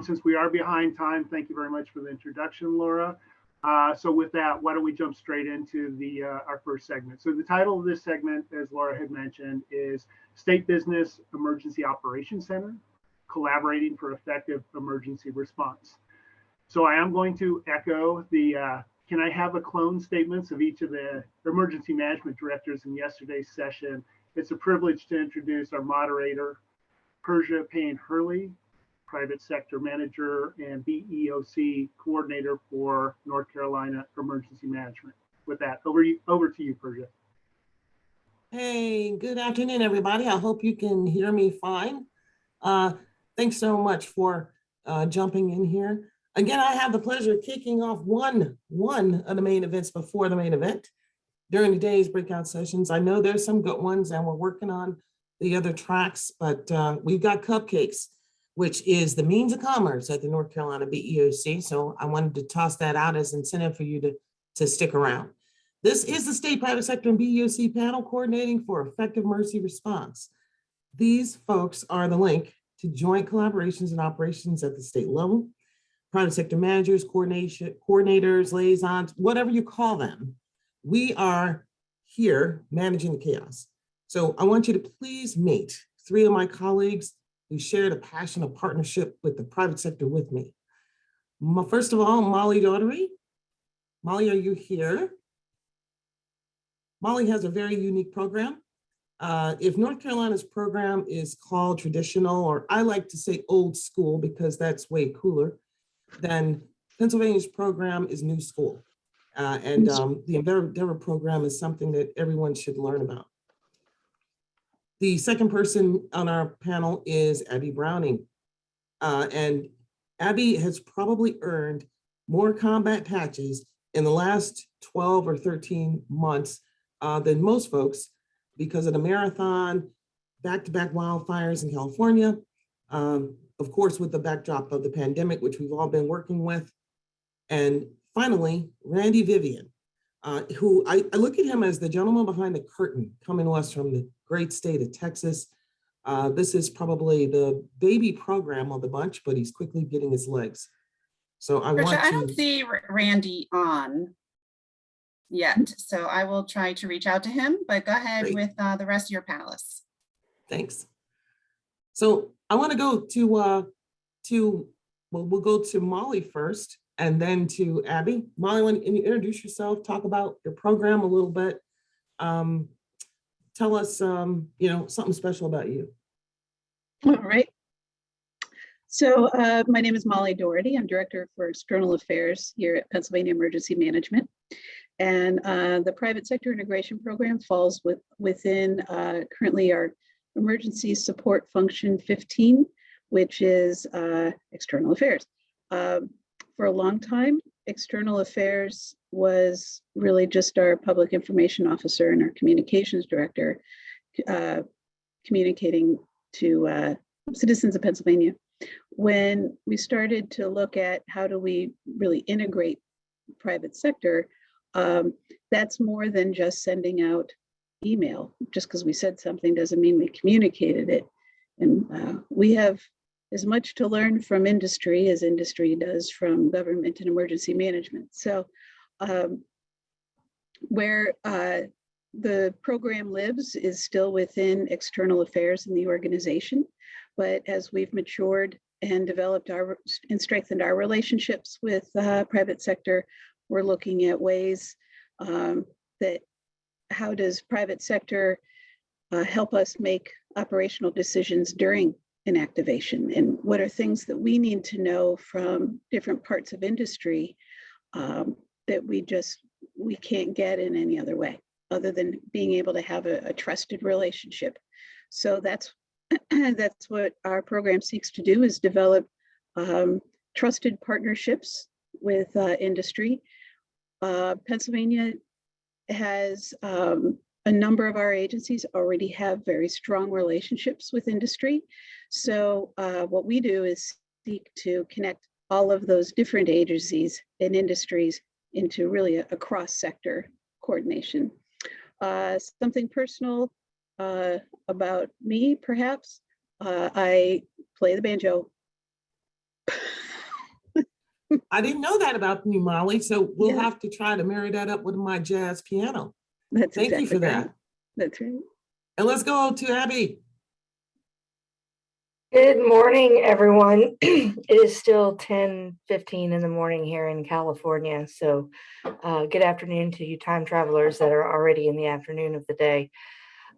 Since we are behind time, thank you very much for the introduction, Laura. So with that, why don't we jump straight into our first segment. So the title of this segment, as Laura had mentioned, is State Business Emergency Operations Center, Collaborating for Effective Emergency Response. So I am going to echo can I have a clone statements of each of the emergency management directors in yesterday's session. It's a privilege to introduce our moderator, Persia Payne-Hurley, Private Sector Manager and BEOC Coordinator for North Carolina Emergency Management. With that, over to you, Persia. Hey, good afternoon, everybody. I hope you can hear me fine. Thanks so much for jumping in here. Again, I have the pleasure of kicking off one of the main events before the main event during the day's breakout sessions. I know there's some good ones and we're working on the other tracks, but we've got cupcakes, which is the means of commerce at the North Carolina BEOC. So I wanted to toss that out as incentive for you to stick around. This is the State Private Sector and BEOC panel coordinating for effective emergency response. These folks are the link to joint collaborations and operations at the state level. Private sector managers, coordinators, liaisons, whatever you call them. We are here managing the chaos. So I want you to please meet three of my colleagues who shared a passion of partnership with the private sector with me. First of all, Molly Daugherty. Molly, are you here? Molly has a very unique program. If North Carolina's program is called traditional, or I like to say old school because that's way cooler, then Pennsylvania's program is new school. And the Endeavor program is something that everyone should learn about. The second person on our panel is Abby Browning. And Abby has probably earned more combat patches in the last 12 or 13 months than most folks because of the marathon, back-to-back wildfires in California, of course, with the backdrop of the pandemic, which we've all been working with. And finally, Randy Vivian, who I look at him as the gentleman behind the curtain coming to us from the great state of Texas. This is probably the baby program of the bunch, but he's quickly getting his legs. So I don't see Randy on yet, so I will try to reach out to him, but go ahead with the rest of your panelists. Thanks. So I want to go we'll go to Molly first and then to Abby. Molly, when you introduce yourself, talk about your program a little bit. Tell us, something special about you. All right. So my name is Molly Daugherty. I'm Director for External Affairs here at Pennsylvania Emergency Management. And the Private Sector Integration Program falls within currently our Emergency Support Function 15, which is External Affairs. For a long time, External Affairs was really just our Public Information Officer and our Communications Director communicating to citizens of Pennsylvania. When we started to look at how do we really integrate private sector, that's more than just sending out email. Just because we said something doesn't mean we communicated it. And we have as much to learn from industry as industry does from government and emergency management. So where the program lives is still within external affairs in the organization. But as we've matured and developed and strengthened our relationships with private sector, we're looking at ways that how does private sector help us make operational decisions during an activation, and what are things that we need to know from different parts of industry that we can't get in any other way other than being able to have a trusted relationship. So that's what our program seeks to do, is develop trusted partnerships with industry. Pennsylvania has a number of our agencies already have very strong relationships with industry. So what we do is seek to connect all of those different agencies and industries into really a cross-sector coordination. Something personal about me, perhaps. I play the banjo. I didn't know that about you, Molly. So we'll Yeah. have to try to marry that up with my jazz piano. That's Thank you for exactly right. that. That's right. And let's go to Abby. Good morning, everyone. It is still 10:15 in the morning here in California. So good afternoon to you time travelers that are already in the afternoon of the day.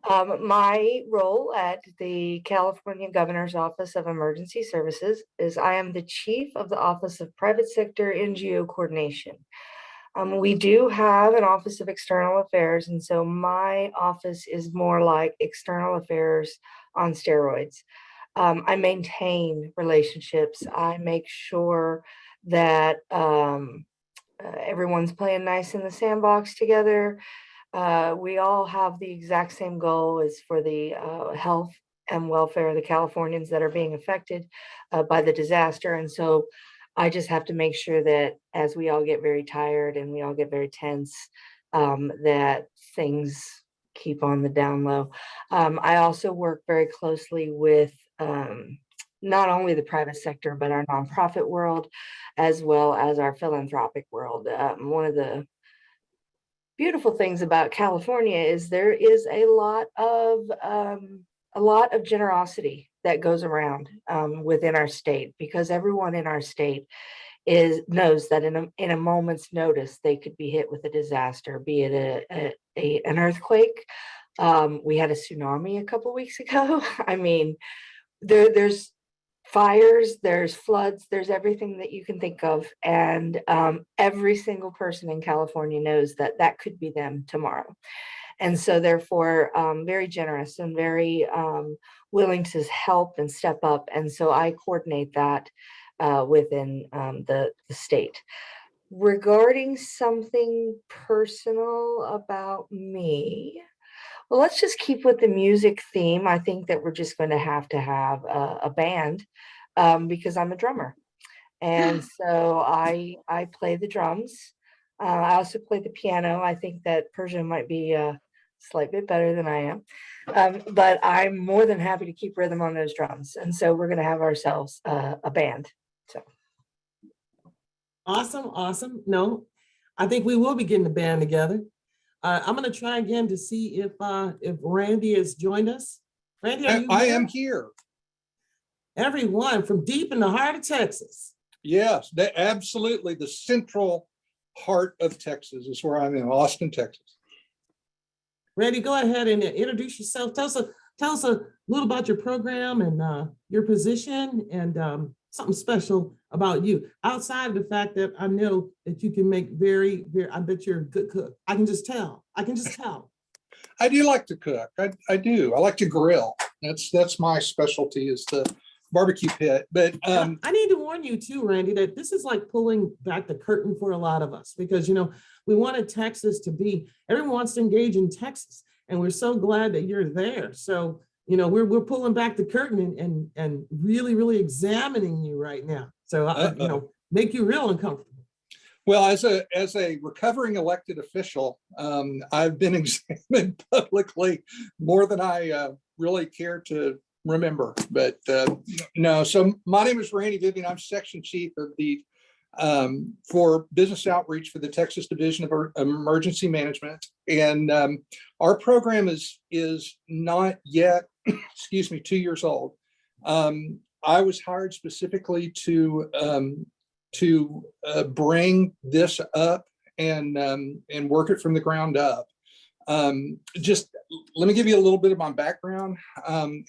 My role at the California Governor's Office of Emergency Services is I am the Chief of the Office of Private Sector NGO Coordination. We do have an Office of External Affairs, and so my office is more like external affairs on steroids. I maintain relationships. I make sure that everyone's playing nice in the sandbox together. We all have the exact same goal as for the health and welfare of the Californians that are being affected by the disaster. And so I just have to make sure that as we all get very tired and we all get very tense, that things keep on the down low. I also work very closely with not only the private sector, but our nonprofit world, as well as our philanthropic world. One of the beautiful things about California is there is a lot of generosity that goes around within our state, because everyone in our state knows that in a moment's notice they could be hit with a disaster, be it an earthquake. We had a tsunami a couple weeks ago. I mean, there's fires, there's floods, there's everything that you can think of, and every single person in California knows that that could be them tomorrow. And so therefore very generous and very willing to help and step up. And so I coordinate that within the state. Regarding something personal about me, well, let's just keep with the music theme. I think that we're just going to have a band because I'm a drummer. And so I play the drums. I also play the piano. I think that Persia might be a slight bit better than I am. But I'm more than happy to keep rhythm on those drums. And so we're going to have ourselves a band. So. Awesome, awesome. No, I think we will be getting the band together. I'm going to try again to see if Randy has joined us. Randy, are you I here? am here. Everyone from deep in the heart of Texas. Yes, absolutely. The central heart of Texas is where I'm in, Austin, Texas. Randy, go ahead and introduce yourself. Tell us a little about your program and your position and something special about you, outside of the fact that I know that you can make I bet you're a good cook. I can just tell. I do like to cook. I do. I like to grill. That's my specialty, is the barbecue pit. But I need to warn you too, Randy, that this is like pulling back the curtain for a lot of us, because we wanted Texas to be, everyone wants to engage in Texas, and we're so glad that you're there. So we're pulling back the curtain and really examining you right now. So make you real uncomfortable. Well, as a recovering elected official, I've been examined publicly more than I really care to remember. But no. So my name is Randy Vivian. I'm section chief of the for business outreach for the Texas Division of Emergency Management, and our program is not yet, 2 years old. I was hired specifically to bring this up and work it from the ground up. Just let me give you a little bit of my background.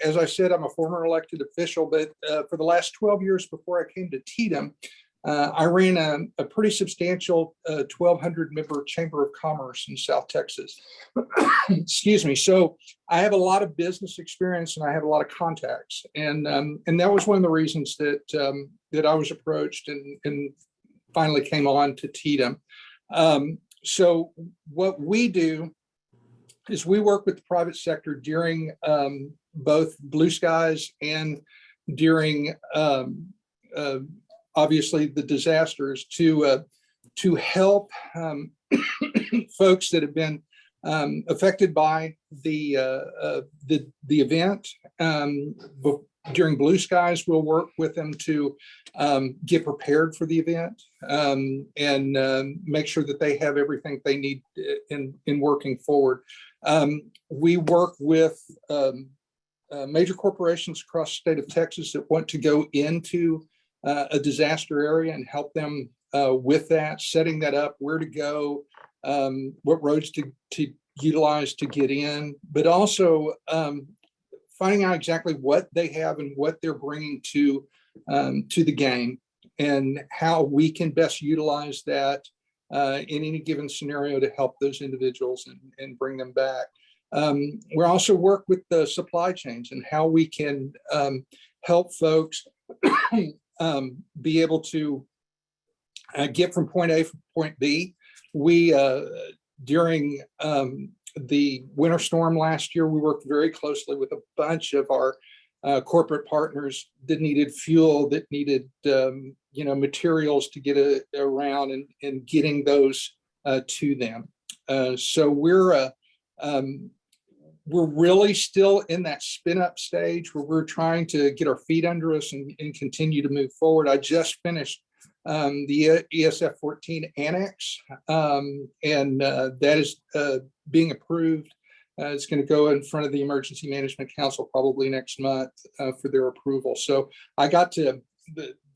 As I said, I'm a former elected official, but for the last 12 years before I came to TDM, I ran a pretty substantial 1,200 member Chamber of Commerce in South Texas. Excuse me. So I have a lot of business experience and I have a lot of contacts, and that was one of the reasons that I was approached and finally came on to TDM. So what we do is we work with the private sector during both blue skies and during obviously the disasters to help folks that have been affected by the event During Blue Skies, we'll work with them to get prepared for the event and make sure that they have everything they need in working forward. We work with major corporations across the state of Texas that want to go into a disaster area and help them with that, setting that up, where to go, what roads to utilize to get in, but also finding out exactly what they have and what they're bringing to the game and how we can best utilize that in any given scenario to help those individuals and bring them back. We also work with the supply chains and how we can help folks be able to get from point A to point B. We, during the winter storm last year, we worked very closely with a bunch of our corporate partners that needed fuel, that needed materials to get around and getting those to them. So we're really still in that spin up stage where we're trying to get our feet under us and continue to move forward. I just finished the ESF 14 annex, and that is being approved. It's going to go in front of the Emergency Management Council probably next month for their approval. So I got to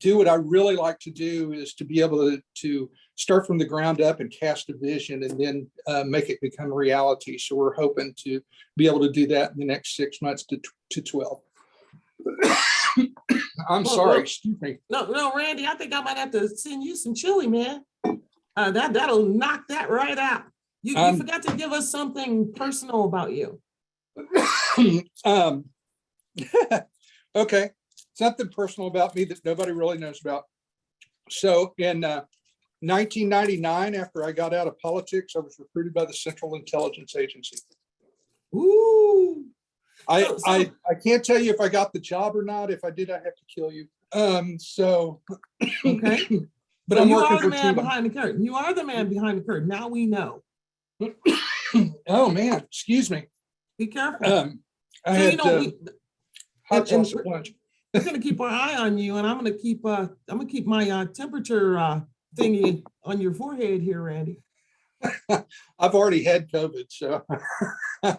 do what I really like to do, is to be able to start from the ground up and cast a vision and then make it become a reality. So we're hoping to be able to do that in the next 6 months to 12. I'm sorry, excuse me. No, Randy, I think I might have to send you some chili, man. That'll knock that right out. You forgot to give us something personal about you. Okay, something personal about me that nobody really knows about. So in 1999, after I got out of politics, I was recruited by the Central Intelligence Agency. Ooh. I can't tell you if I got the job or not. If I did, I have to kill you. Okay. But so I'm you working are the for man Cuba. behind the curtain. You are the man behind the curtain. Now we know. Oh man, excuse me. Be careful. I had hot and sauce at lunch. We're gonna keep our eye on you, and I'm gonna keep my temperature thingy on your forehead here, Randy. I've already had COVID, so. So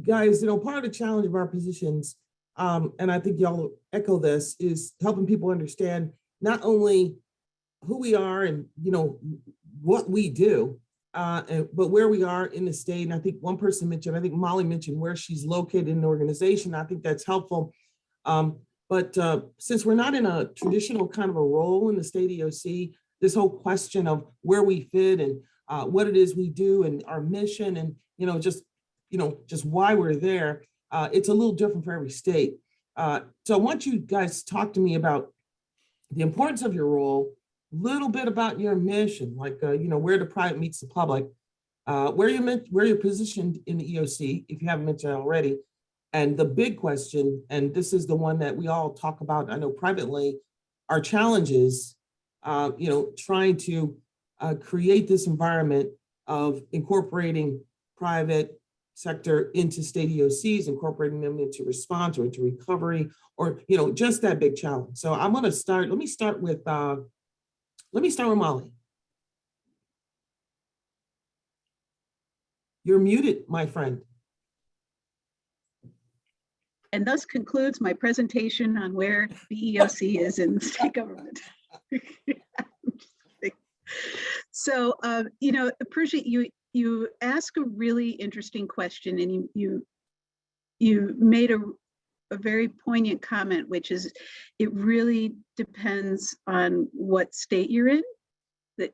guys, part of the challenge of our positions, and I think y'all echo this, is helping people understand not only who we are and what we do, but where we are in the state. And I think one person mentioned, I think Molly mentioned where she's located in the organization. I think that's helpful. But since we're not in a traditional kind of a role in the state EOC, this whole question of where we fit and what it is we do and our mission and just why we're there, it's a little different for every state. So I want you guys to talk to me about the importance of your role, a little bit about your mission, like where the private meets the public, where you're positioned in the EOC, if you haven't mentioned it already, and the big question, and this is the one that we all talk about, I know privately, our challenges, trying to create this environment of incorporating private sector into state EOCs, incorporating them into response or into recovery, or just that big challenge. So I'm going to start. Let me start with Molly. You're muted, my friend. And thus concludes my presentation on where the EOC is in state government. So, appreciate you ask a really interesting question, and you made a very poignant comment, which is it really depends on what state you're in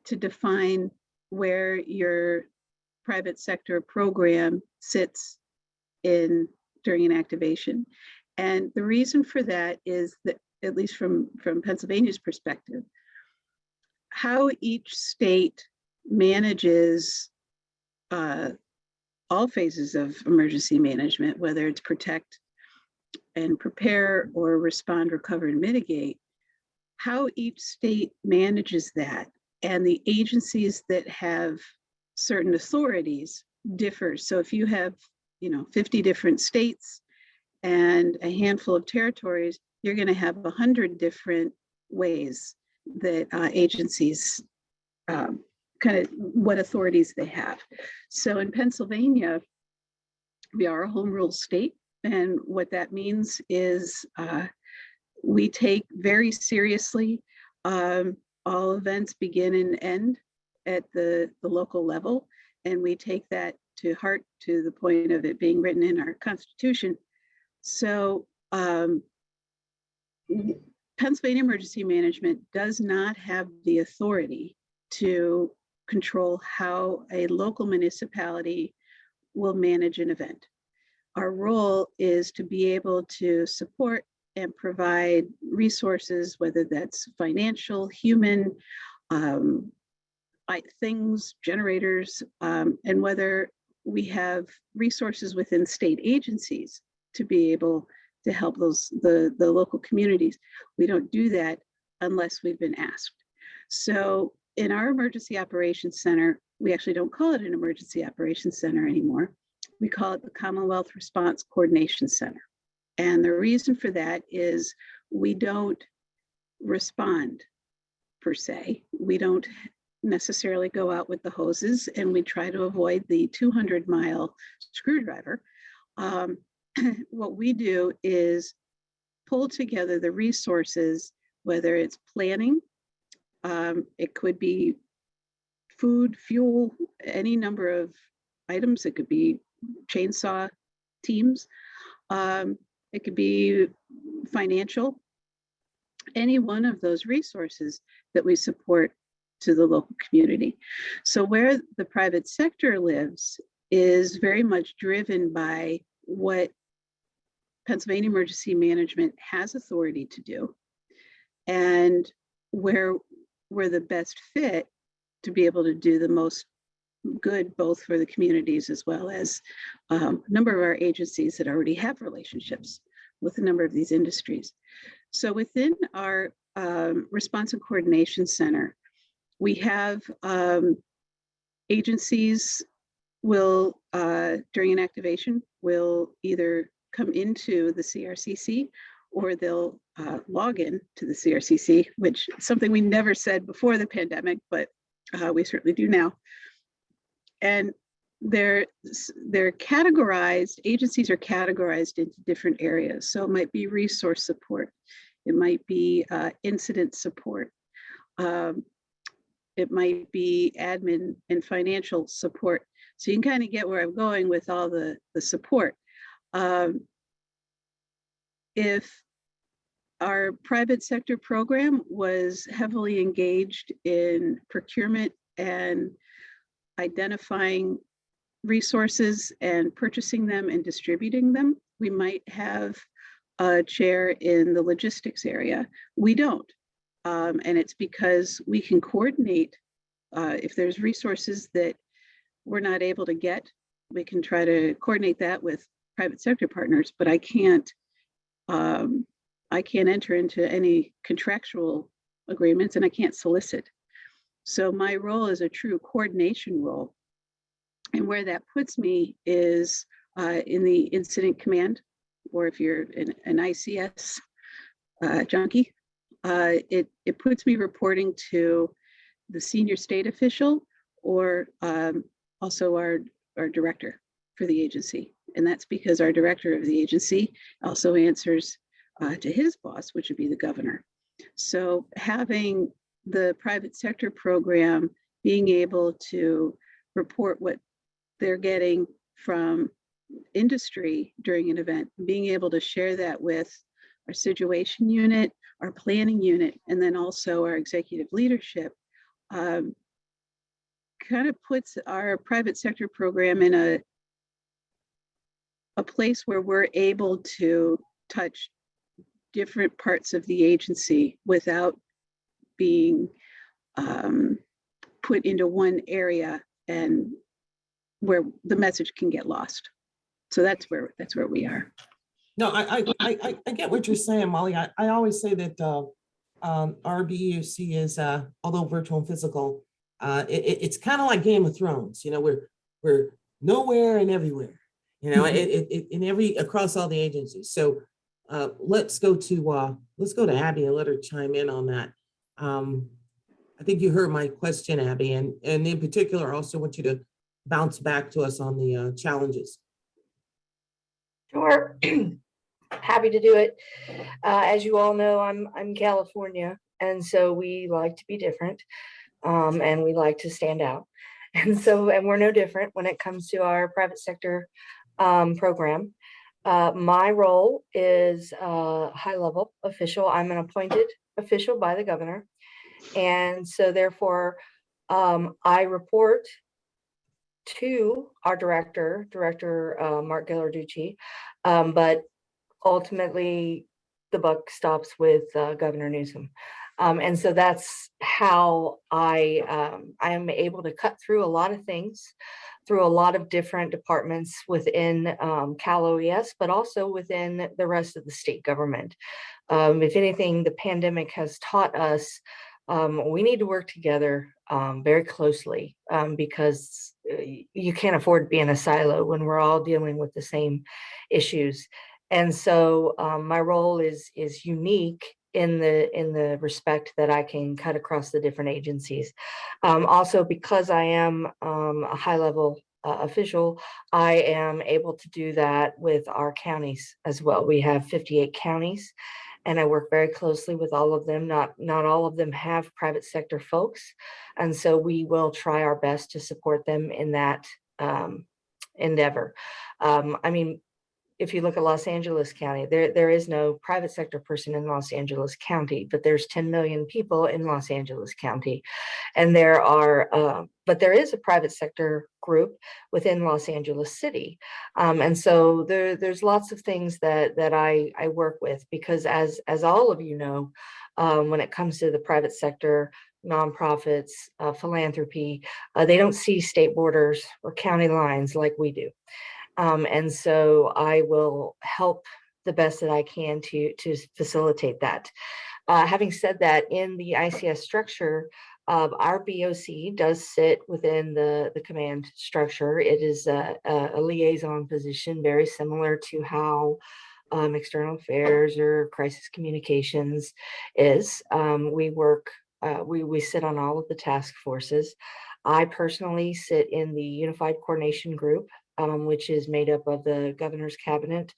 to define where your private sector program sits during an activation. And the reason for that is that, at least from Pennsylvania's perspective, how each state manages all phases of emergency management, whether it's protect and prepare or respond, recover, and mitigate, how each state manages that and the agencies that have certain authorities differ. So if you have 50 different states and a handful of territories, you're going to have 100 different ways that agencies kind of what authorities they have. So in Pennsylvania, we are a home rule state. And what that means is we take very seriously all events begin and end at the local level. And we take that to heart to the point of it being written in our Constitution. So Pennsylvania Emergency Management does not have the authority to control how a local municipality will manage an event. Our role is to be able to support and provide resources, whether that's financial, human, things, generators, and whether we have resources within state agencies to be able to help the local communities. We don't do that unless we've been asked. So in our emergency operations center, we actually don't call it an emergency operations center anymore. We call it the Commonwealth Response Coordination Center. And the reason for that is we don't respond per se. We don't necessarily go out with the hoses, and we try to avoid the 200-mile screwdriver. What we do is pull together the resources, whether it's planning, it could be food, fuel, any number of items. It could be chainsaw teams. It could be financial. Any one of those resources that we support to the local community. So where the private sector lives is very much driven by what Pennsylvania Emergency Management has authority to do, and where we're the best fit to be able to do the most good, both for the communities as well as a number of our agencies that already have relationships with a number of these industries. So within our Response and Coordination Center, we have agencies will, during an activation, will either come into the CRCC or they'll log in to the CRCC, which is something we never said before the pandemic, but we certainly do now. And they're categorized, agencies are categorized into different areas. So it might be resource support. It might be incident support. It might be admin and financial support. So you can kind of get where I'm going with all the support. If our private sector program was heavily engaged in procurement and identifying resources and purchasing them and distributing them, we might have a chair in the logistics area. We don't. And it's because we can coordinate. If there's resources that we're not able to get, we can try to coordinate that with private sector partners, but I can't enter into any contractual agreements, and I can't solicit. So my role is a true coordination role. And where that puts me is in the incident command, or if you're an ICS junkie, it puts me reporting to the senior state official, or also our director for the agency. And that's because our director of the agency also answers to his boss, which would be the governor. So having the private sector program being able to report what they're getting from industry during an event, being able to share that with our situation unit, our planning unit, and then also our executive leadership, kind of puts our private sector program in a place where we're able to touch different parts of the agency without being put into one area and where the message can get lost. So that's where we are. No, I get what you're saying, Molly. I always say that our BEOC is, although virtual and physical, it's kind of like Game of Thrones. You know, we're nowhere and everywhere. You know, in across all the agencies. So let's go to Abby and let her chime in on that. I think you heard my question, Abby, and in particular, I also want you to bounce back to us on the challenges. Sure. Happy to do it. As you all know, I'm California, and so we like to be different, and we like to stand out. And we're no different when it comes to our private sector program. My role is high-level official. I'm an appointed official by the governor, and so therefore, I report to our director, Mark Ghilarducci, but ultimately the buck stops with Governor Newsom. And so that's how I am able to cut through a lot of things, through a lot of different departments within Cal OES, but also within the rest of the state government. If anything, the pandemic has taught us we need to work together very closely because you can't afford to be in a silo when we're all dealing with the same issues. And so my role is unique in the respect that I can cut across the different agencies. Also, because I am a high-level official, I am able to do that with our counties as well. We have 58 counties, and I work very closely with all of them. Not all of them have private sector folks, and so we will try our best to support them in that endeavor. I mean, if you look at Los Angeles County, there is no private sector person in Los Angeles County, but there's 10 million people in Los Angeles County. And but there is a private sector group within Los Angeles City. And so there's lots of things that I work with, because as all of you know, when it comes to the private sector, nonprofits, philanthropy, they don't see state borders or county lines like we do. And so I will help the best that I can to facilitate that. Having said that, in the ICS structure, our BOC does sit within the command structure. It is a liaison position, very similar to how external affairs or crisis communications is. We work, we sit on all of the task forces. I personally sit in the Unified Coordination Group, which is made up of the governor's cabinet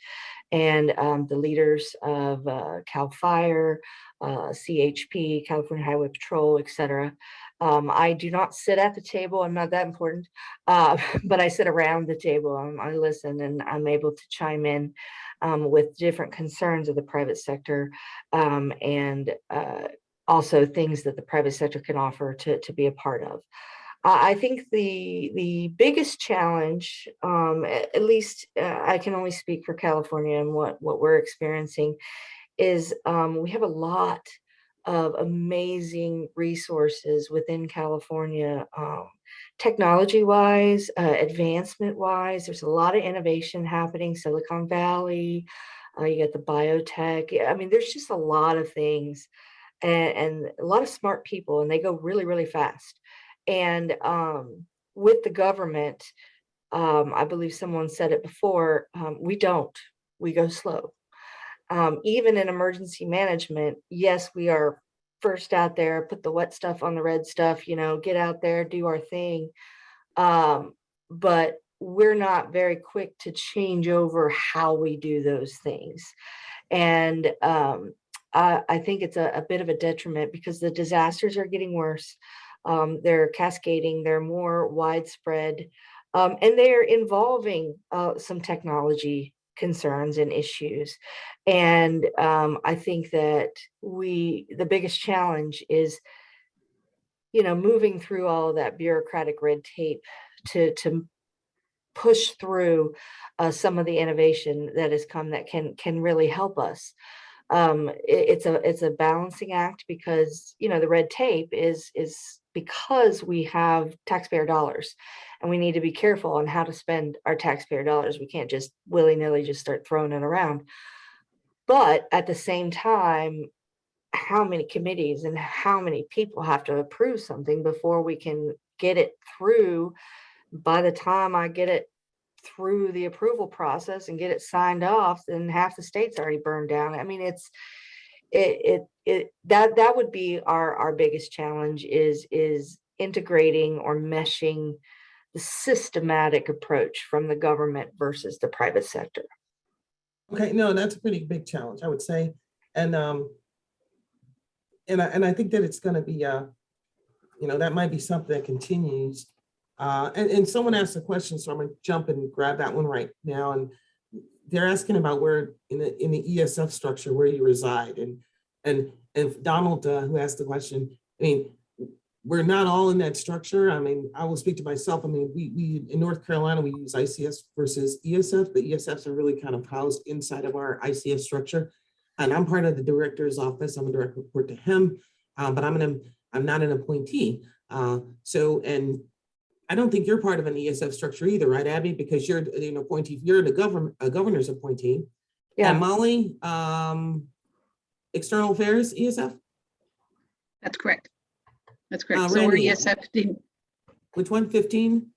and the leaders of CAL FIRE, CHP, California Highway Patrol, etc. I do not sit at the table. I'm not that important, but I sit around the table. I listen, and I'm able to chime in with different concerns of the private sector and also things that the private sector can offer to be a part of. I think the biggest challenge, at least I can only speak for California and what we're experiencing, is we have a lot of amazing resources within California, technology-wise, advancement-wise. There's a lot of innovation happening. Silicon Valley, you got the biotech. I mean, there's just a lot of things and a lot of smart people, and they go really, really fast. And with the government, I believe someone said it before, we go slow. Even in emergency management, yes, we are first out there, put the wet stuff on the red stuff, get out there, do our thing. But we're not very quick to change over how we do those things. And I think it's a bit of a detriment because the disasters are getting worse. They're cascading, they're more widespread, and they're involving some technology concerns and issues. And I think that the biggest challenge is, moving through all of that bureaucratic red tape to push through some of the innovation that has come that can really help us. It's a balancing act because the red tape is because we have taxpayer dollars, and we need to be careful on how to spend our taxpayer dollars. We can't just willy-nilly just start throwing it around. But at the same time, how many committees and how many people have to approve something before we can get it through? By the time I get it through the approval process and get it signed off, then half the state's already burned down. I mean, that would be our biggest challenge is integrating or meshing the systematic approach from the government versus the private sector. Okay, no, that's a pretty big challenge, I would say. And I think that it's going to be, that might be something that continues. And someone asked a question, so I'm going to jump and grab that one right now. And they're asking about where in the ESF structure where you reside. And Donald, who asked the question, I mean, we're not all in that structure. I mean, I will speak to myself. I mean, we in North Carolina, we use ICS versus ESF. The ESFs are really kind of housed inside of our ICS structure. And I'm part of the director's office. I'm a direct report to him, but I'm not an appointee. And I don't think you're part of an ESF structure either, right, Abby? Because you're an appointee. You're the governor's appointee. Yeah. And Molly, External Affairs, ESF? That's correct. That's correct. So we're Randy, ESF 15. Which one, 15?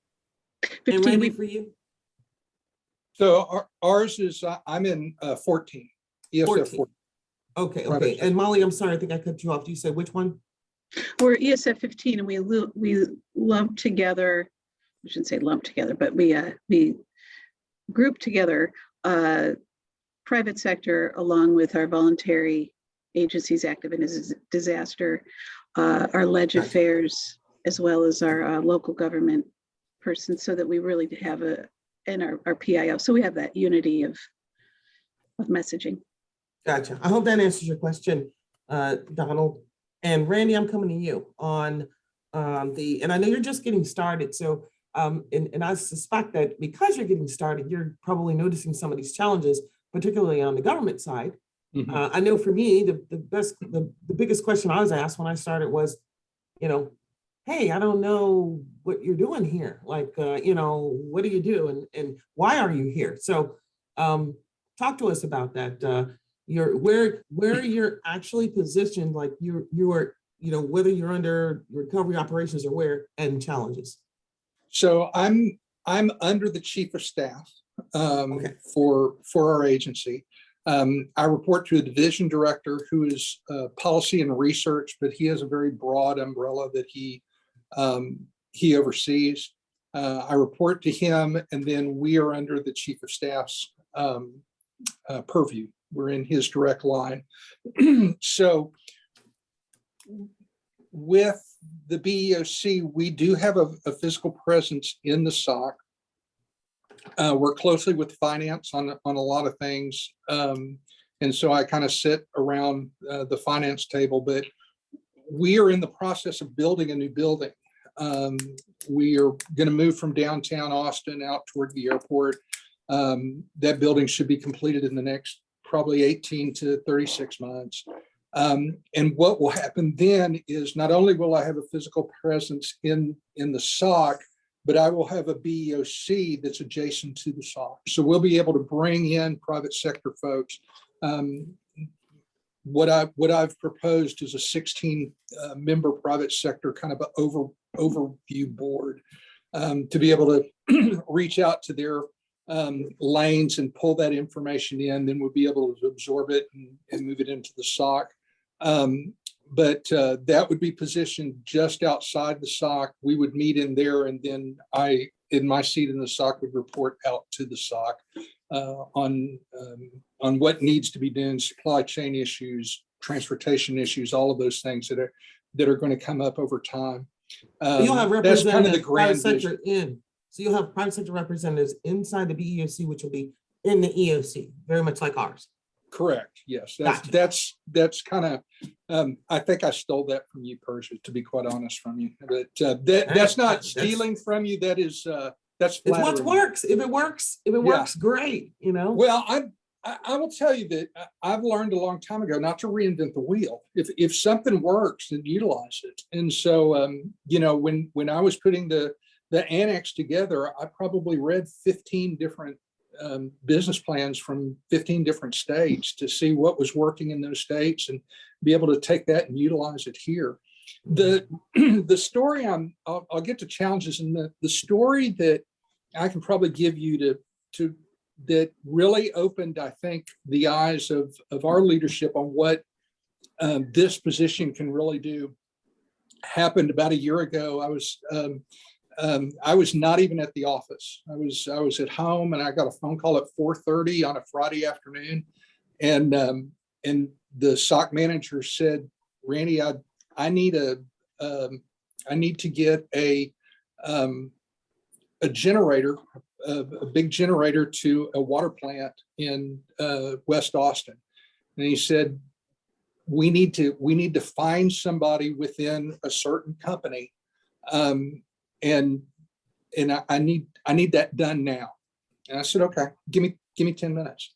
15, And Randy, for you? So ours is, I'm in 14, ESF 14. Okay, Private okay. sector. And Molly, I'm sorry, I think I cut you off. You said which one? We're ESF 15, and we lump together, I shouldn't say lump together, but we group together private sector along with our voluntary agencies active in disaster, our ledge affairs, as well as our local government person, so that we really have and our PIO. So we have that unity of messaging. Gotcha. I hope that answers your question, Donald. And Randy, I'm coming to you on and I know you're just getting started. So, and I suspect that because you're getting started, you're probably noticing some of these challenges, particularly on the government side. Mhm. I know for me, the biggest question I was asked when I started was, hey, I don't know what you're doing here. Like, what do you do and why are you here? So talk to us about that. Where you're actually positioned, like you are, whether you're under recovery operations or where, and challenges. So I'm under the chief of staff Okay. for our agency. I report to a division director who is policy and research, but he has a very broad umbrella that he oversees. I report to him, and then we are under the chief of staff's purview. We're in his direct line. So with the BEOC, we do have a physical presence in the SOC. Work closely with finance on a lot of things. And so I kind of sit around the finance table, but we are in the process of building a new building. We are going to move from downtown Austin out toward the airport. That building should be completed in the next probably 18 to 36 months. And what will happen then is not only will I have a physical presence in the SOC, but I will have a BEOC that's adjacent to the SOC. So we'll be able to bring in private sector folks. What I've proposed is a 16 member private sector kind of an overview board to be able to reach out to their lanes and pull that information in. Then we'll be able to absorb it and move it into the SOC. But that would be positioned just outside the SOC. We would meet in there, and then I, in my seat in the SOC, would report out to the SOC on what needs to be done, supply chain issues, transportation issues, all of those things that are going to come up over time. You'll have That's kind of the representatives, grand private vision. sector so you'll have private sector representatives inside the BEOC, which will be in the EOC, very much like ours. Correct. Yes, Gotcha. that's kind of. I think I stole that from you, Persia, to be quite honest from you. But that's not stealing from you. That is that's It's what flattering. works. If it works, great. Well, I will tell you that I've learned a long time ago not to reinvent the wheel. If something works, then utilize it. And so when I was putting the annex together, I probably read 15 different business plans from 15 different states to see what was working in those states and be able to take that and utilize it here. The story I'll get to challenges, and the story that I can probably give you to that really opened, I think, the eyes of our leadership on what this position can really do happened about a year ago. I was not even at the office. I was at home, and I got a phone call at 4:30 on a Friday afternoon, and the SOC manager said, "Randy, I need to get a generator, a big generator to a water plant in West Austin." And he said, we need to find somebody within a certain company, and I need that done now. And I said, okay, give me 10 minutes.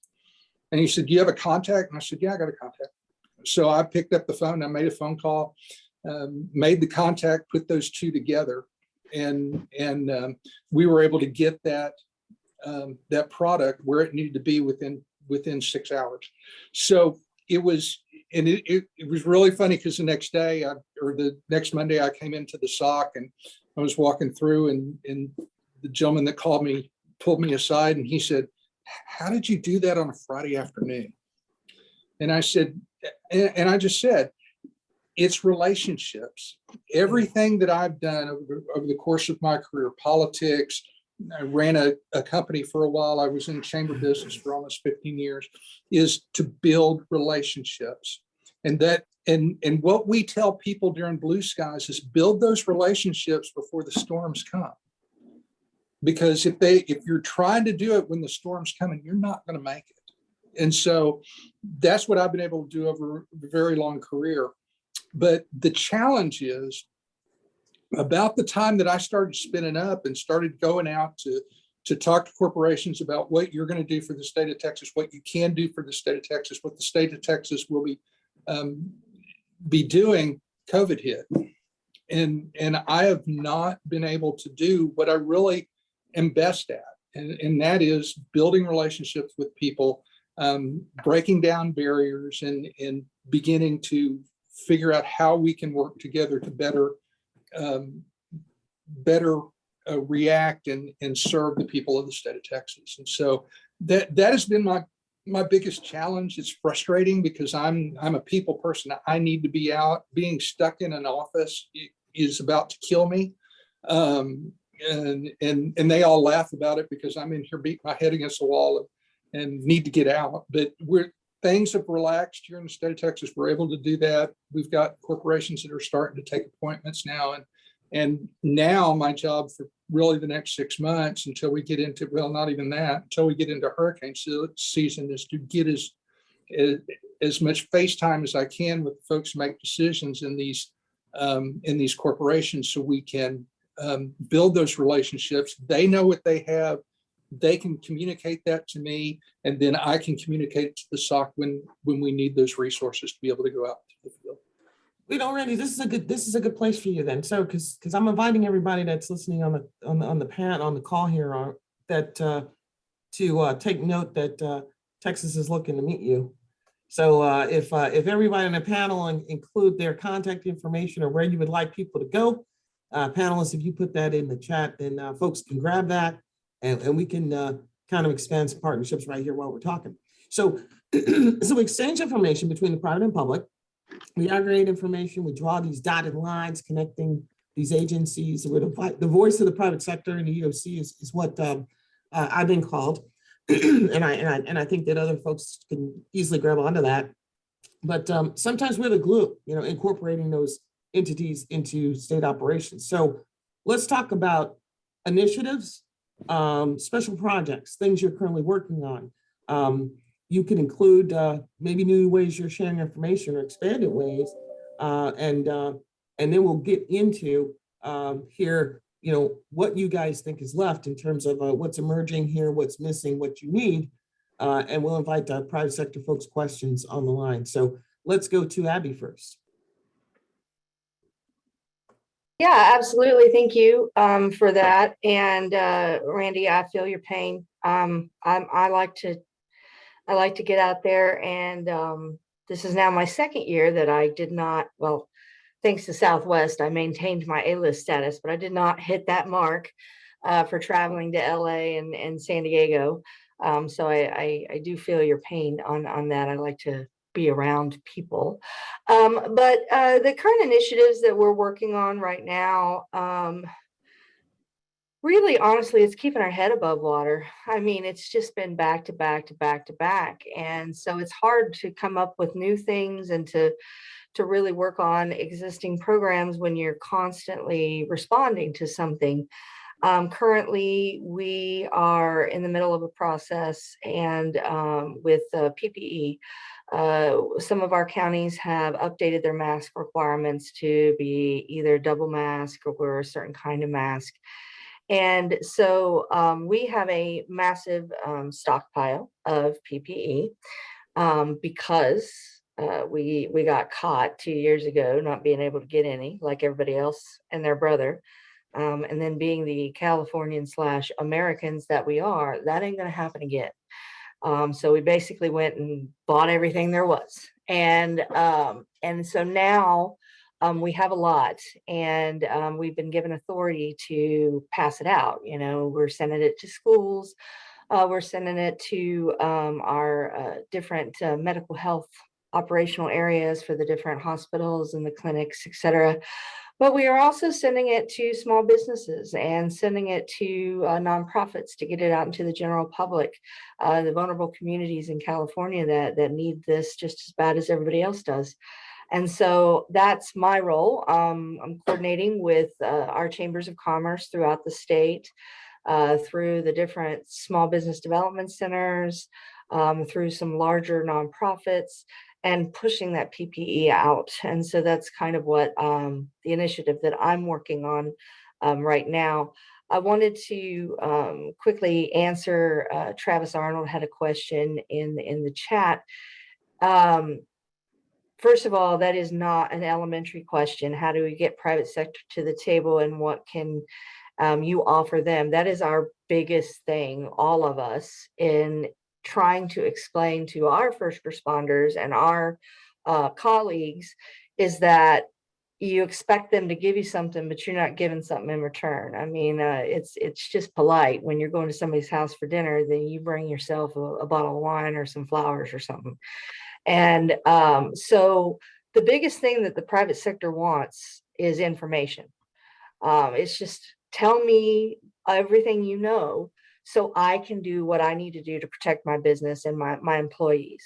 And he said, do you have a contact? And I said, yeah, I got a contact. So I picked up the phone, I made a phone call, made the contact, put those two together, and we were able to get that product where it needed to be within 6 hours. So it was really funny, because the next day, or the next Monday, I came into the SOC, and I was walking through, and the gentleman that called me pulled me aside, and he said, how did you do that on a Friday afternoon? And I said, and I just said, it's relationships. Everything that I've done over the course of my career, politics, I ran a company for a while. I was in chamber business for almost 15 years, is to build relationships. And what we tell people during Blue Skies is build those relationships before the storms come. Because if you're trying to do it when the storm's coming, you're not going to make it. And so that's what I've been able to do over a very long career. But the challenge is, about the time that I started spinning up and started going out to talk to corporations about what you're going to do for the state of Texas, what you can do for the state of Texas, what the state of Texas will be doing, COVID hit. And I have not been able to do what I really am best at. And that is building relationships with people, breaking down barriers, and beginning to figure out how we can work together to better react and serve the people of the state of Texas. And so that has been my biggest challenge. It's frustrating, because I'm a people person. I need to be out. Being stuck in an office is about to kill me. And they all laugh about it, because I'm in here beating my head against the wall and need to get out. But things have relaxed here in the state of Texas. We're able to do that. We've got corporations that are starting to take appointments now. And now my job for really the next 6 months, until we get into, well, not even that, until we get into hurricane season, is to get as much face time as I can with folks who make decisions in these corporations, so we can build those relationships. They know what they have. They can communicate that to me, and then I can communicate it to the SOC when we need those resources to be able to go out to the field. Randy, this is a good place for you then. So, because I'm inviting everybody that's listening on the call here to take note that Texas is looking to meet you. So if everybody on the panel include their contact information or where you would like people to go, panelists, if you put that in the chat, then folks can grab that, and we can kind of expand some partnerships right here while we're talking. So, so we exchange information between the private and public. We aggregate information. We draw these dotted lines connecting these agencies. The voice of the private sector in the EOC is what I've been called, and I think that other folks can easily grab onto that. But sometimes we're the glue, incorporating those entities into state operations. So let's talk about initiatives, special projects, things you're currently working on. You can include maybe new ways you're sharing information or expanded ways, and then we'll get into here, what you guys think is left in terms of what's emerging here, what's missing, what you need, and we'll invite private sector folks' questions on the line. So let's go to Abby first. Yeah, absolutely. Thank you for that. And Randy, I feel your pain. I like to get out there, and this is now my second year that I did not, well, thanks to Southwest, I maintained my A-list status, but I did not hit that mark. for traveling to LA and San Diego. So I do feel your pain on that. I like to be around people. But the kind of initiatives that we're working on right now, really, honestly, it's keeping our head above water. I mean, it's just been back to back to back to back. And so it's hard to come up with new things and to really work on existing programs when you're constantly responding to something. Currently, we are in the middle of a process and with PPE. Some of our counties have updated their mask requirements to be either double mask or a certain kind of mask. And so we have a massive stockpile of PPE because we got caught 2 years ago not being able to get any, like everybody else and their brother. And then being the Californian / Americans that we are, that ain't going to happen again. So we basically went and bought everything there was. And so now we have a lot, and we've been given authority to pass it out. You know, we're sending it to schools. We're sending it to our different medical health operational areas for the different hospitals and the clinics, et cetera. But we are also sending it to small businesses and sending it to nonprofits to get it out into the general public, the vulnerable communities in California that need this just as bad as everybody else does. And so that's my role. I'm coordinating with our chambers of commerce throughout the state, through the different small business development centers, through some larger nonprofits, and pushing that PPE out. And so that's kind of what the initiative that I'm working on right now. I wanted to quickly answer, Travis Arnold had a question in the chat. First of all, that is not an elementary question. How do we get private sector to the table, and what can you offer them? That is our biggest thing, all of us, in trying to explain to our first responders and our colleagues, is that you expect them to give you something, but you're not giving something in return. I mean, it's just polite when you're going to somebody's house for dinner, then you bring yourself a bottle of wine or some flowers or something. And so the biggest thing that the private sector wants is information. It's just tell me everything you know so I can do what I need to do to protect my business and my employees.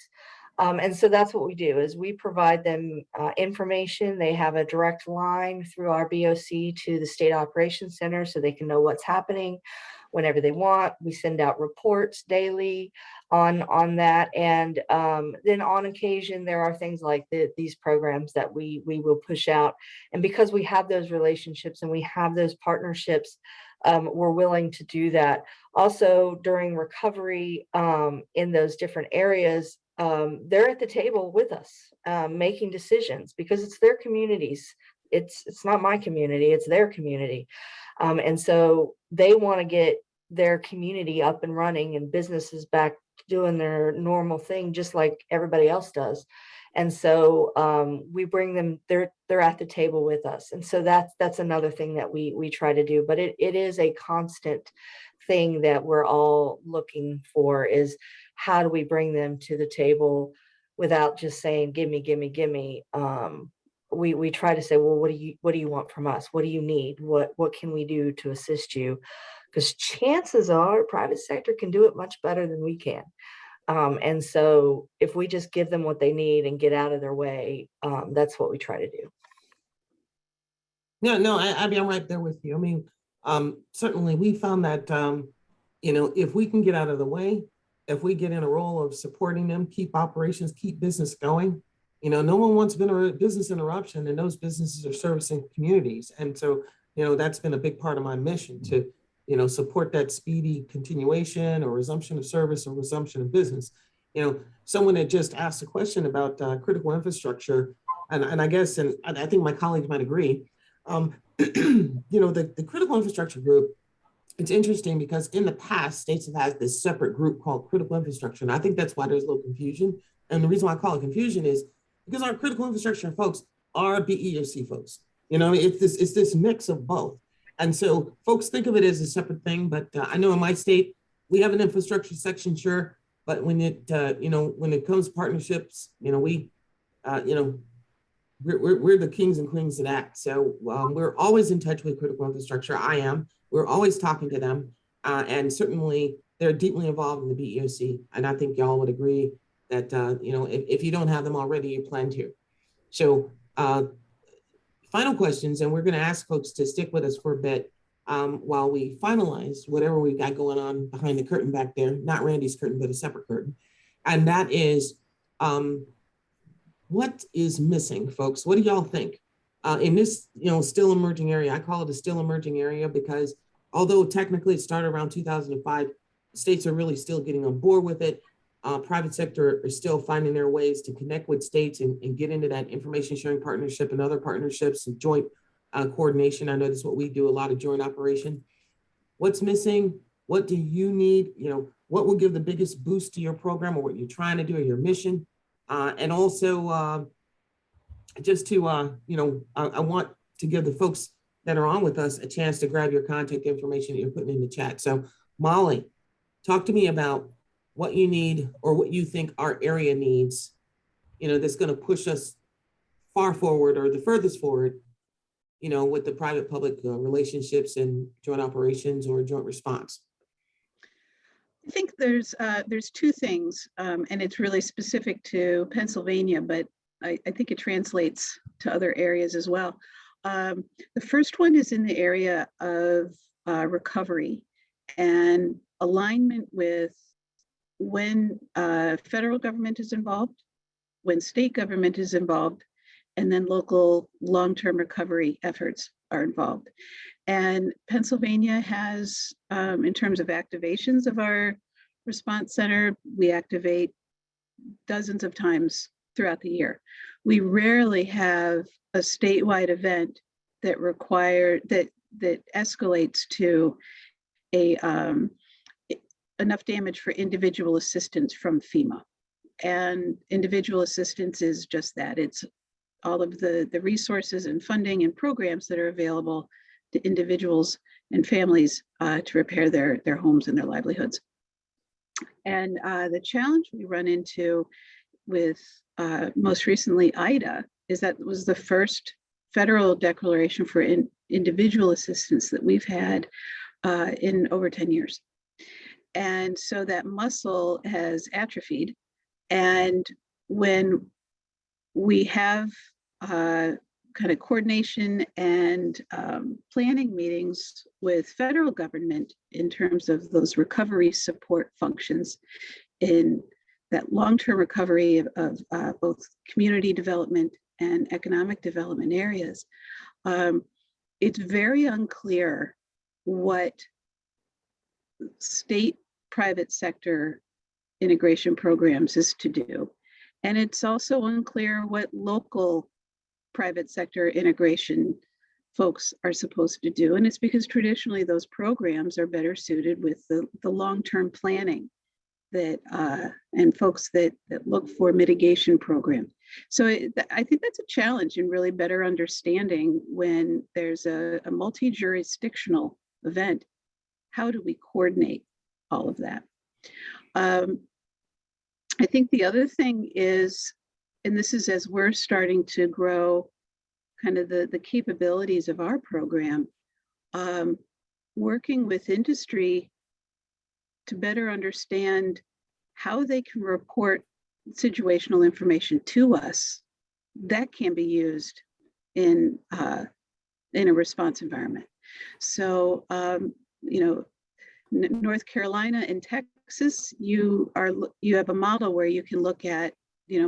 And so that's what we do, is we provide them information. They have a direct line through our BOC to the State Operations Center so they can know what's happening whenever they want. We send out reports daily on that. And then on occasion, there are things like these programs that we will push out. And because we have those relationships and we have those partnerships, we're willing to do that. Also, during recovery in those different areas, they're at the table with us, making decisions, because it's their communities. It's not my community, it's their community. And so they want to get their community up and running and businesses back doing their normal thing, just like everybody else does. And so we bring them, they're at the table with us. And so that's another thing that we try to do. But it is a constant thing that we're all looking for, is how do we bring them to the table without just saying, give me, give me, give me. We try to say, well, what do you want from us? What do you need? What can we do to assist you? Because chances are private sector can do it much better than we can. And so if we just give them what they need and get out of their way, that's what we try to do. No, I mean, I'm right there with you. I mean, certainly we found that, if we can get out of the way, if we get in a role of supporting them, keep operations, keep business going, no one wants business interruption, and those businesses are servicing communities. And so, that's been a big part of my mission to, support that speedy continuation or resumption of service or resumption of business. Someone had just asked a question about critical infrastructure, and I guess, and I think my colleagues might agree, the critical infrastructure group, it's interesting because in the past, states have had this separate group called critical infrastructure. And I think that's why there's a little confusion. And the reason why I call it confusion is because our critical infrastructure folks are BEOC folks. It's this mix of both. And so folks think of it as a separate thing, but I know in my state, we have an infrastructure section, sure. But when it, when it comes to partnerships, we're the kings and queens of that. So we're always in touch with critical infrastructure. I am. We're always talking to them. And certainly they're deeply involved in the BEOC. And I think y'all would agree that, if you don't have them already, you plan to. So final questions, and we're going to ask folks to stick with us for a bit while we finalize whatever we got going on behind the curtain back there, not Randy's curtain, but a separate curtain. And that is, what is missing, folks? What do y'all think? In this, still emerging area, I call it a still emerging area because although technically it started around 2005, states are really still getting on board with it. Private sector are still finding their ways to connect with states and get into that information sharing partnership and other partnerships and joint coordination. I know that's what we do, a lot of joint operation. What's missing? What do you need? What will give the biggest boost to your program or what you're trying to do or your mission? And also just to, I want to give the folks that are on with us a chance to grab your contact information that you're putting in the chat. So Molly, talk to me about what you need or what you think our area needs, that's going to push us far forward or the furthest forward, with the private-public relationships and joint operations or joint response. I think there's two things, and it's really specific to Pennsylvania, but I think it translates to other areas as well. The first one is in the area of recovery and alignment with when federal government is involved, when state government is involved, and then local long-term recovery efforts are involved. And Pennsylvania has, in terms of activations of our response center, we activate dozens of times throughout the year. We rarely have a statewide event that escalates to enough damage for individual assistance from FEMA. And individual assistance is just that. It's all of the resources and funding and programs that are available to individuals and families to repair their homes and their livelihoods. And the challenge we run into with most recently IDA is that it was the first federal declaration for individual assistance that we've had in over 10 years. And so that muscle has atrophied. And when we have kind of coordination and planning meetings with federal government in terms of those recovery support functions in that long-term recovery of both community development and economic development areas, it's very unclear what state private sector integration programs is to do. And it's also unclear what local private sector integration folks are supposed to do. And it's because traditionally those programs are better suited with the long-term planning that and folks that look for mitigation programs. So I think that's a challenge in really better understanding when there's a multi-jurisdictional event. How do we coordinate all of that? I think the other thing is, and this is as we're starting to grow kind of the capabilities of our program, working with industry to better understand how they can report situational information to us that can be used in a response environment. So, North Carolina and Texas, you have a model where you can look at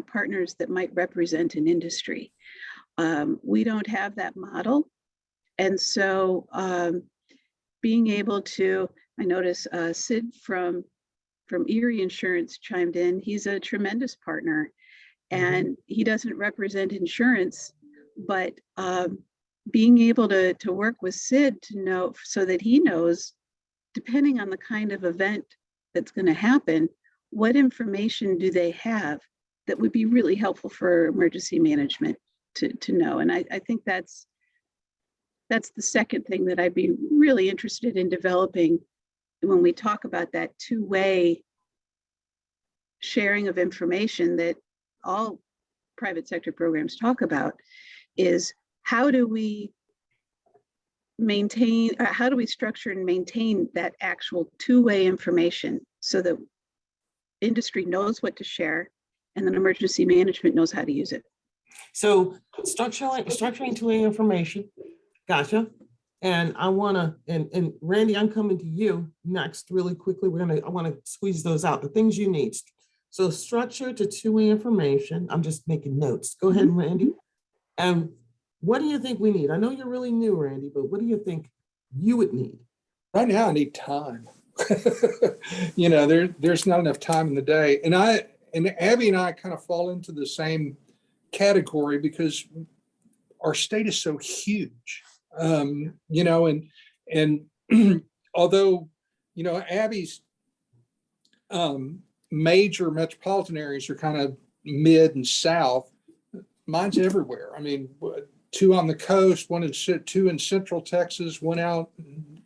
partners that might represent an industry. We don't have that model, and so being able to, I notice Sid from Erie Insurance chimed in. He's a tremendous partner, and he doesn't represent insurance, but being able to work with Sid to know so that he knows, depending on the kind of event that's going to happen, what information do they have that would be really helpful for emergency management to know. And I think that's that's the second thing that I'd be really interested in developing when we talk about that two-way sharing of information that all private sector programs talk about, is how do we maintain, how do we structure and maintain that actual two-way information so that industry knows what to share and then emergency management knows how to use it. So structuring two-way information, gotcha. And I wanna, and Randy, I'm coming to you next really quickly. I wanna squeeze those out, the things you need. So structure to two-way information. I'm just making notes. Go ahead, Randy. And what do you think we need? I know you're really new, Randy, but what do you think you would need? Right now, I need time. You know, there's not enough time in the day. And Abby and I kind of fall into the same category because our state is so huge. You know, and although, you know, Abby's major metropolitan areas are kind of mid and south, mine's everywhere. I mean, 2 on the coast, two in Central Texas, 1 out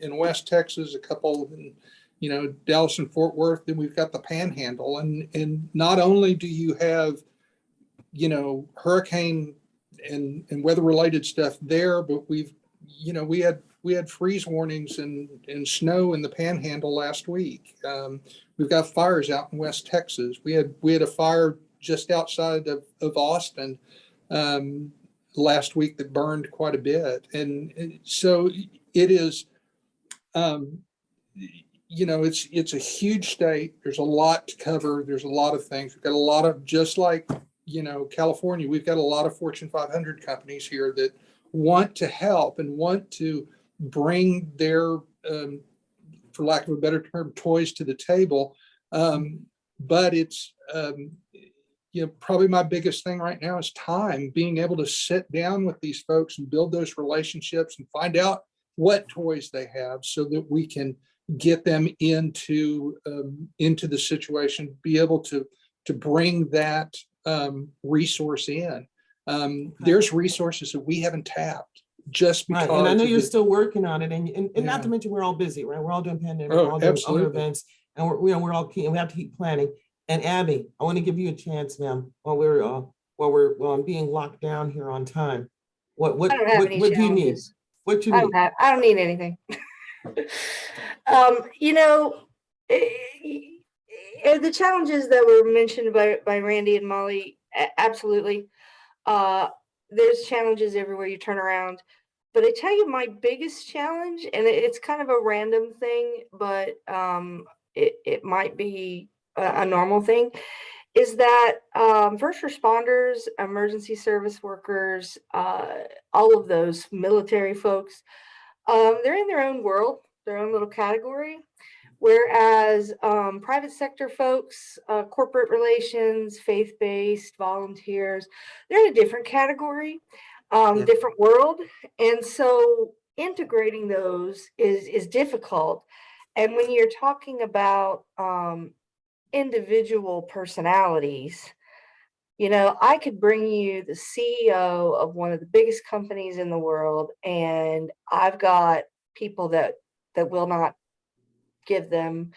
in West Texas, a couple in, you know, Dallas and Fort Worth. Then we've got the Panhandle, and not only do you have, you know, hurricane and weather related stuff there, but we had freeze warnings and snow in the Panhandle last week. We've got fires out in West Texas. We had a fire just outside of Austin last week that burned quite a bit. And so it is, you know, it's a huge state. There's a lot to cover. There's a lot of things. We've got a lot of, just like, you know, California, we've got a lot of Fortune 500 companies here that want to help and want to bring their, for lack of a better term, toys to the table. But it's, you know, probably my biggest thing right now is time, being able to sit down with these folks and build those relationships and find out what toys they have so that we can get them into the situation, be able to bring that resource in. There's resources that we haven't tapped just because. Right. And I know you're still working on it, and not to mention we're all busy, right? We're all doing pandemic, we're all doing other events, and we're all key, and we have to keep planning. And Abby, I want to give you a chance, ma'am, while we're being locked down here on time. What do you need? What you need? I don't need anything. You know, the challenges that were mentioned by Randy and Molly, absolutely. There's challenges everywhere you turn around. But I tell you, my biggest challenge, and it's kind of a random thing, but it might be a normal thing, is that first responders, emergency service workers, all of those military folks, they're in their own world, their own little category. Whereas private sector folks, corporate relations, faith-based, volunteers, they're in a different category, different world. And so integrating those is difficult. And when you're talking about individual personalities, you know, I could bring you the CEO of one of the biggest companies in the world, and I've got people that will not give them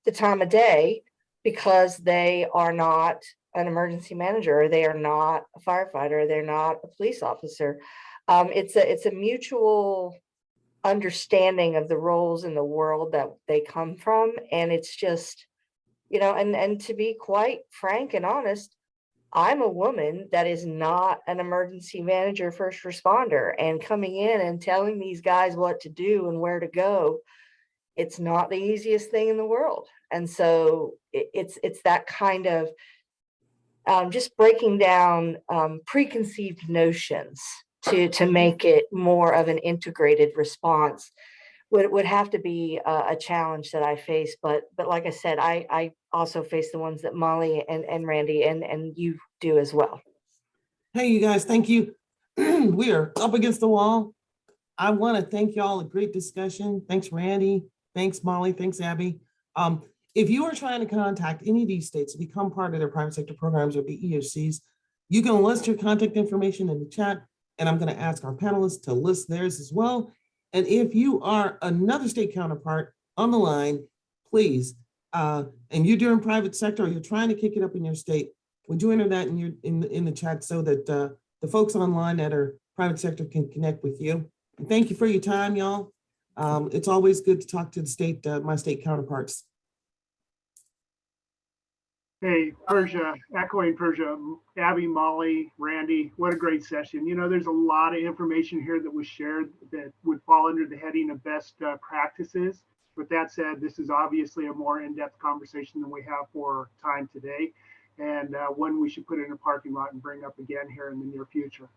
the time of day because they are not an emergency manager, or they are not a firefighter, or they're not a police officer. It's a mutual understanding of the roles in the world that they come from. And it's just, you know, and to be quite frank and honest, I'm a woman that is not an emergency manager, first responder, and coming in and telling these guys what to do and where to go, it's not the easiest thing in the world. And so it's that kind of just breaking down preconceived notions to make it more of an integrated response would have to be a challenge that I face. But like I said, I also face the ones that Molly and Randy and you do as well. Hey, you guys, thank you. We are up against the wall. I want to thank y'all. A great discussion. Thanks, Randy. Thanks, Molly. Thanks, Abby. If you are trying to contact any of these states to become part of their private sector programs or the EOCs, you can list your contact information in the chat, and I'm going to ask our panelists to list theirs as well. And if you are another state counterpart on the line, please, and you're doing private sector or you're trying to kick it up in your state, would you enter that in the chat so that the folks online that are private sector can connect with you? And thank you for your time, y'all. It's always good to talk to the state, my state counterparts. Hey, Persia, echoing Persia, Abby, Molly, Randy, what a great session. You know, there's a lot of information here that was shared that would fall under the heading of best practices. With that said, this is obviously a more in-depth conversation than we have for time today, and one we should put in a parking lot and bring up again here in the near future.